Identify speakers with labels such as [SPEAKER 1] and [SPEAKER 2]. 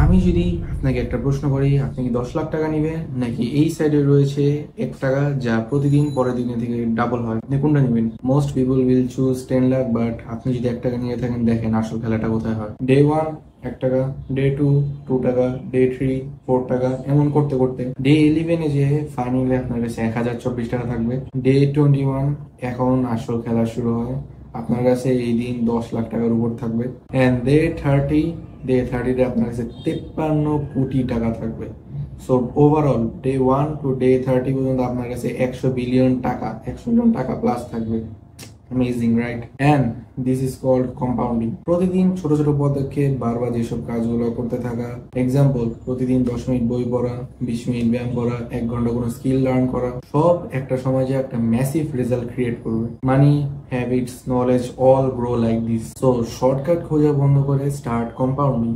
[SPEAKER 1] আমি যদি আপনাকে একটা প্রশ্ন করি, আপনি কি 10 লাখ টাকা নেবেন নাকি এই সাইডে রয়েছে 1 টাকা যা প্রতিদিন পরের দিনে থেকে ডাবল হয়, আপনি কোনটা নেবেন? Most people will choose 10 lakh, but আপনি যদি 1 টাকা নিয়ে থাকেন, দেখেন আসল খেলাটা কোথায় হয়। ডে 1 1 টাকা, ডে 2 2 টাকা, ডে 3 4 টাকা, এমন করতে করতে ডে 11 যে ফাইনালি আপনার কাছে 1024 টাকা থাকবে। ডে 21 এখন আসল খেলা শুরু হয়, আপনার কাছে এই দিন 10 লাখ টাকার উপর থাকবে। এন্ড ডে 30 আপনার কাছে 53 কোটি টাকা থাকবে। So overall day 1 to day 30 পর্যন্ত আপনার কাছে 100 বিলিয়ন টাকা, 100 বিলিয়ন টাকা প্লাস থাকবে। Amazing, right? And this is called compounding. প্রতিদিন ছোট ছোট পদক্ষেপ বারবার যেসব কাজগুলো করতে থাকা, এক্সাম্পল প্রতিদিন 10 মিনিট বই পড়া, 20 মিনিট ব্যায়াম করা, 1 ঘন্টা কোনো স্কিল লার্ন করা, সব একটা সময় যে একটা ম্যাসিভ রেজাল্ট ক্রিয়েট করবে। Money, habits, knowledge all grow like this. So shortcut খোঁজা বন্ধ করে স্টার্ট কম্পাউন্ডিং।